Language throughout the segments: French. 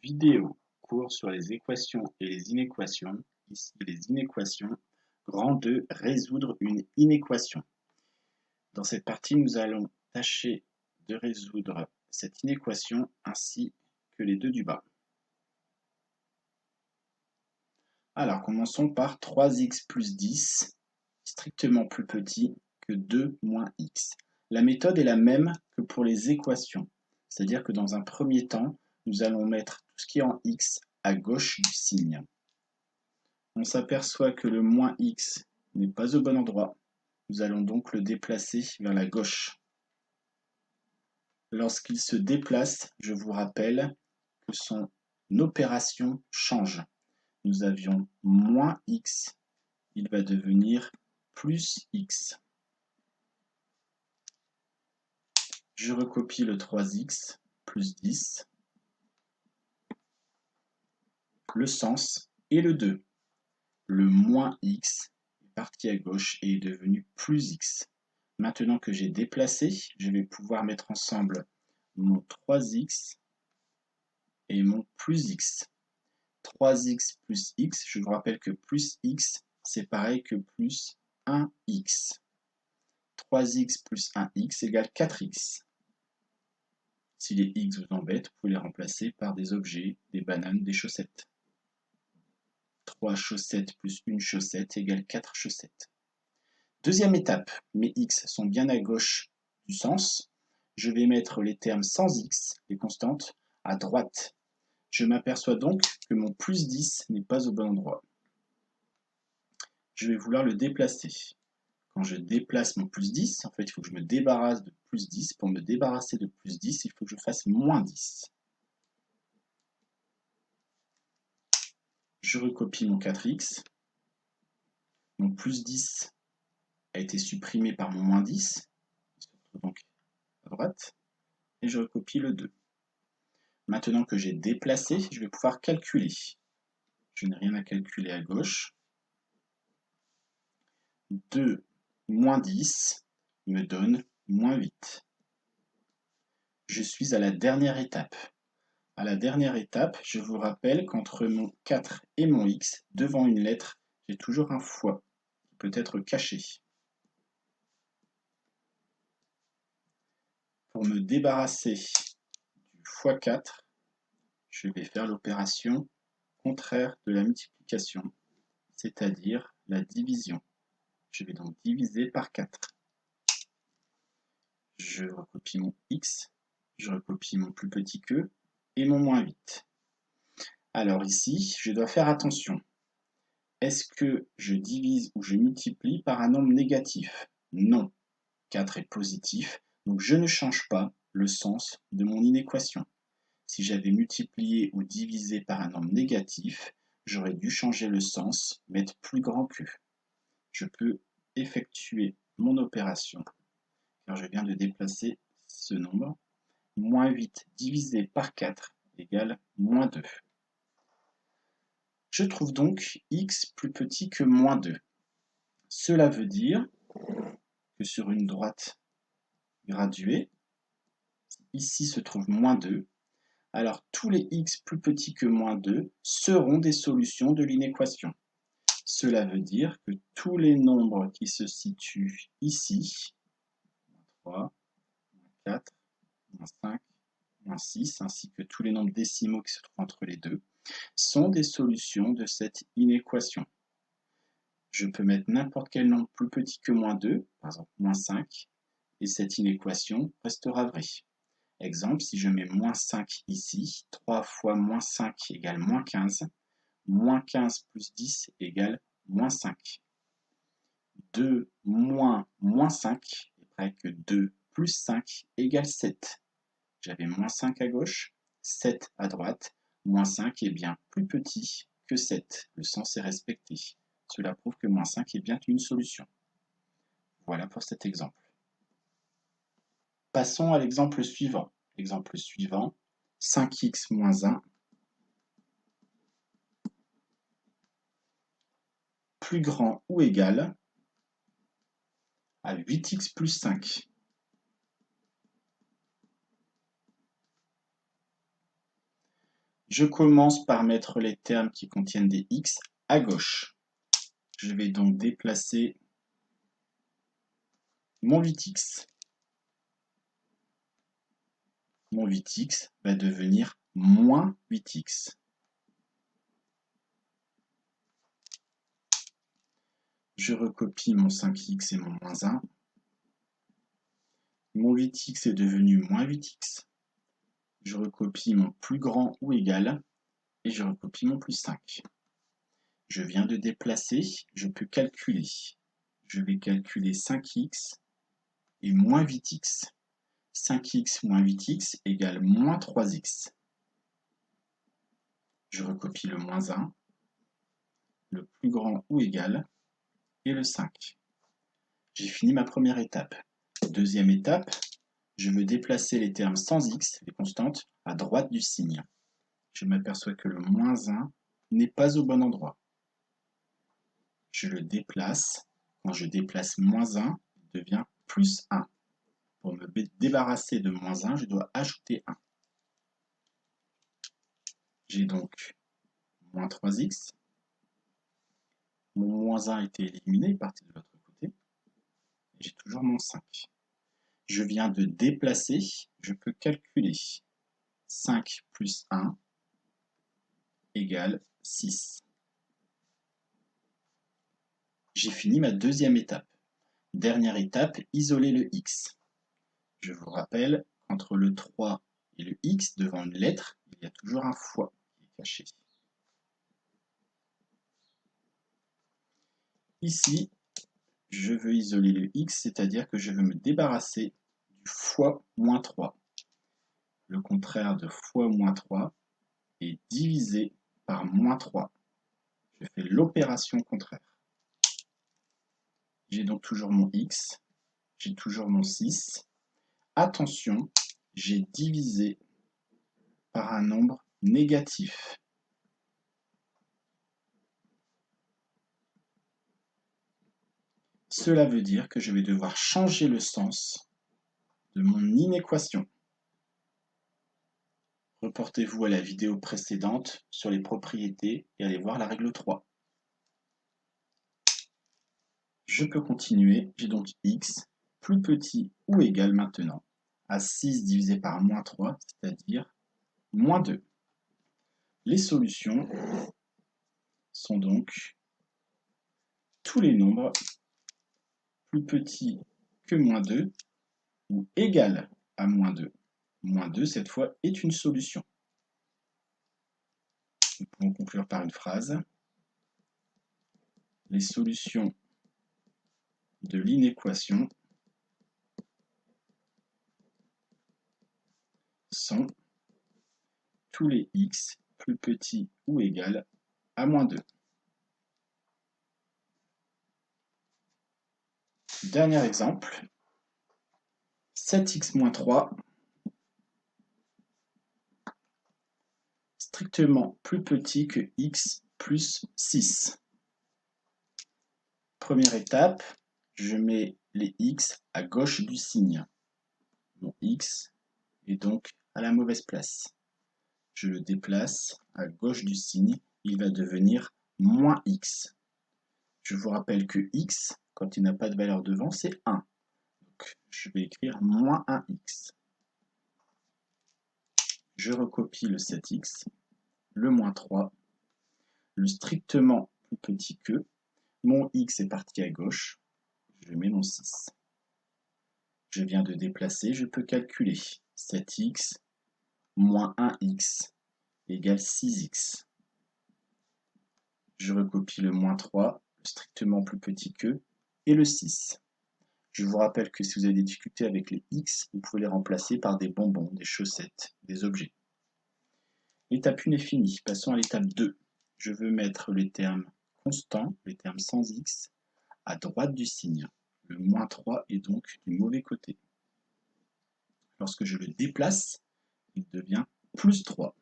Vidéo, cours sur les équations et les inéquations. Ici, les inéquations. Grand 2, résoudre une inéquation. Dans cette partie, nous allons tâcher de résoudre cette inéquation ainsi que les deux du bas. Alors, commençons par 3x plus 10, strictement plus petit que 2 moins x. La méthode est la même que pour les équations, c'est-à-dire que dans un premier temps, nous allons mettre tout ce qui est en x à gauche du signe. On s'aperçoit que le moins x n'est pas au bon endroit. Nous allons donc le déplacer vers la gauche. Lorsqu'il se déplace, je vous rappelle que son opération change. Nous avions moins x, il va devenir plus x. Je recopie le 3x plus 10, le sens et le 2. Le moins x est parti à gauche et est devenu plus x. Maintenant que j'ai déplacé, je vais pouvoir mettre ensemble mon 3x et mon plus x. 3x plus x, je vous rappelle que plus x, c'est pareil que plus 1x. 3x plus 1x égale 4x. Si les x vous embêtent, vous pouvez les remplacer par des objets, des bananes, des chaussettes. 3 chaussettes plus une chaussette égale 4 chaussettes. Deuxième étape, mes x sont bien à gauche du sens. Je vais mettre les termes sans x, les constantes, à droite. Je m'aperçois donc que mon plus 10 n'est pas au bon endroit. Je vais vouloir le déplacer. Quand je déplace mon plus 10, en fait, il faut que je me débarrasse de plus 10. Pour me débarrasser de plus 10, il faut que je fasse moins 10. Je recopie mon 4x. Mon plus 10 a été supprimé par mon moins 10. Il se retrouve donc à droite. Et je recopie le 2. Maintenant que j'ai déplacé, je vais pouvoir calculer. Je n'ai rien à calculer à gauche. 2 moins 10 me donne moins 8. Je suis à la dernière étape. À la dernière étape, je vous rappelle qu'entre mon 4 et mon x, devant une lettre, j'ai toujours un fois qui peut être caché. Pour me débarrasser du x4, je vais faire l'opération contraire de la multiplication, c'est-à-dire la division. Je vais donc diviser par 4. Je recopie mon x, je recopie mon plus petit que et mon moins 8. Alors ici, je dois faire attention. Est-ce que je divise ou je multiplie par un nombre négatif? Non. 4 est positif, donc je ne change pas le sens de mon inéquation. Si j'avais multiplié ou divisé par un nombre négatif, j'aurais dû changer le sens, mettre plus grand que. Je peux effectuer mon opération, car je viens de déplacer ce nombre. Moins 8 divisé par 4 égale moins 2. Je trouve donc x plus petit que moins 2. Cela veut dire que sur une droite graduée, ici se trouve moins 2. Alors tous les x plus petits que moins 2 seront des solutions de l'inéquation. Cela veut dire que tous les nombres qui se situent ici, 3, 4, 5, 6, ainsi que tous les nombres décimaux qui se trouvent entre les deux, sont des solutions de cette inéquation. Je peux mettre n'importe quel nombre plus petit que moins 2, par exemple moins 5, et cette inéquation restera vraie. Exemple, si je mets moins 5 ici, 3 fois moins 5 égale moins 15, moins 15 plus 10 égale moins 5. 2 moins moins 5 est pareil que 2 plus 5 égale 7. J'avais moins 5 à gauche, 7 à droite, moins 5 est bien plus petit que 7. Le sens est respecté. Cela prouve que moins 5 est bien une solution. Voilà pour cet exemple. Passons à l'exemple suivant. L'exemple suivant, 5x moins 1 plus grand ou égal à 8x plus 5. Je commence par mettre les termes qui contiennent des x à gauche. Je vais donc déplacer mon 8x. Mon 8x va devenir moins 8x. Je recopie mon 5x et mon moins 1. Mon 8x est devenu moins 8x. Je recopie mon plus grand ou égal et je recopie mon plus 5. Je viens de déplacer, je peux calculer. Je vais calculer 5x et moins 8x. 5x moins 8x égale moins 3x. Je recopie le moins 1, le plus grand ou égal, et le 5. J'ai fini ma première étape. Deuxième étape, je veux déplacer les termes sans x, les constantes, à droite du signe. Je m'aperçois que le moins 1 n'est pas au bon endroit. Je le déplace. Quand je déplace moins 1, il devient plus 1. Pour me débarrasser de moins 1, je dois ajouter 1. J'ai donc moins 3x. Mon moins 1 a été éliminé, il est parti de l'autre côté. J'ai toujours mon 5. Je viens de déplacer, je peux calculer. 5 plus 1 égale 6. J'ai fini ma deuxième étape. Dernière étape, isoler le x. Je vous rappelle qu'entre le 3 et le x, devant une lettre, il y a toujours un fois qui est caché. Ici, je veux isoler le x, c'est-à-dire que je veux me débarrasser du fois moins 3. Le contraire de fois moins 3 est divisé par moins 3. Je fais l'opération contraire. J'ai donc toujours mon x, j'ai toujours mon 6. Attention, j'ai divisé par un nombre négatif. Cela veut dire que je vais devoir changer le sens de mon inéquation. Reportez-vous à la vidéo précédente sur les propriétés et allez voir la règle 3. Je peux continuer, j'ai donc x plus petit ou égal maintenant à 6 divisé par moins 3, c'est-à-dire moins 2. Les solutions sont donc tous les nombres plus petits que moins 2 ou égal à moins 2. Moins 2, cette fois, est une solution. Nous pouvons conclure par une phrase. Les solutions de l'inéquation sont tous les x plus petits ou égal à moins 2. Dernier exemple, 7x moins 3, strictement plus petit que x plus 6. Première étape, je mets les x à gauche du signe. Mon x est donc à la mauvaise place. Je le déplace à gauche du signe, il va devenir moins x. Je vous rappelle que x, quand il n'a pas de valeur devant, c'est 1. Donc, je vais écrire moins 1x. Je recopie le 7x, le moins 3, le strictement plus petit que, mon x est parti à gauche, je mets mon 6. Je viens de déplacer, je peux calculer 7x moins 1x égale 6x. Je recopie le moins 3, le strictement plus petit que, et le 6. Je vous rappelle que si vous avez des difficultés avec les x, vous pouvez les remplacer par des bonbons, des chaussettes, des objets. L'étape 1 est finie. Passons à l'étape 2. Je veux mettre les termes constants, les termes sans x, à droite du signe. Le moins 3 est donc du mauvais côté. Lorsque je le déplace, il devient plus 3.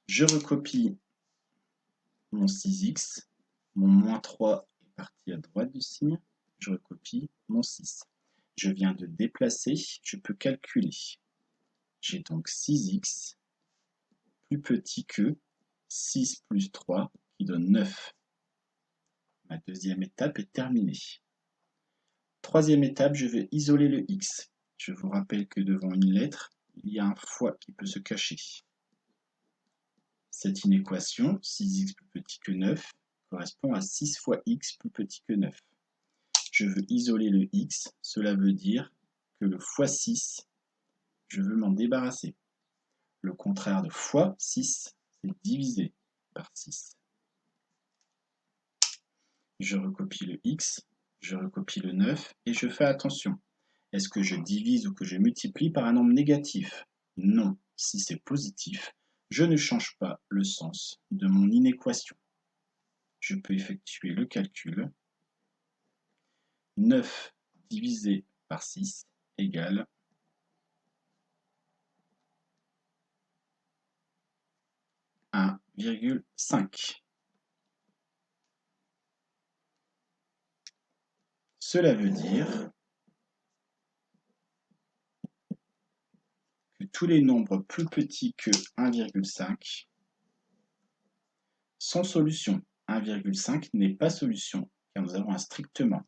Je recopie mon 6x, mon moins 3 est parti à droite du signe, je recopie mon 6. je viens de déplacer, je peux calculer. J'ai donc 6x plus petit que 6 plus 3 qui donne 9. Ma deuxième étape est terminée. Troisième étape, je vais isoler le x. Je vous rappelle que devant une lettre, il y a un fois qui peut se cacher. Cette inéquation, 6x plus petit que 9, correspond à 6 fois x plus petit que 9. Je veux isoler le x, cela veut dire que le fois 6, je veux m'en débarrasser. Le contraire de fois 6, c'est diviser par 6. Je recopie le x, je recopie le 9 et je fais attention. Est-ce que je divise ou que je multiplie par un nombre négatif? Non. Si c'est positif, je ne change pas le sens de mon inéquation. Je peux effectuer le calcul. 9 divisé par 6 égale 1,5. Cela veut dire que tous les nombres plus petits que 1,5 sont solution. 1,5 n'est pas solution, car nous avons un strictement.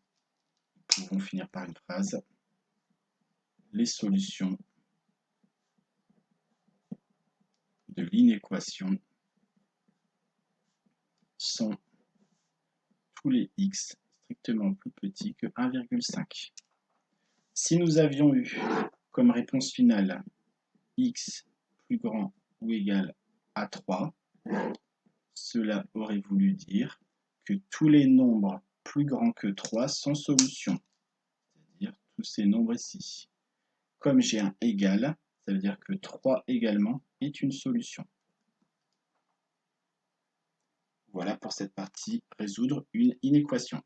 Nous pouvons finir par une phrase. Les solutions de l'inéquation sont tous les x strictement plus petits que 1,5. Si nous avions eu comme réponse finale x plus grand ou égal à 3, cela aurait voulu dire que tous les nombres plus grands que 3 sont solutions, c'est-à-dire tous ces nombres ici. Comme j'ai un égal, ça veut dire que 3 également est une solution. Voilà pour cette partie, résoudre une inéquation.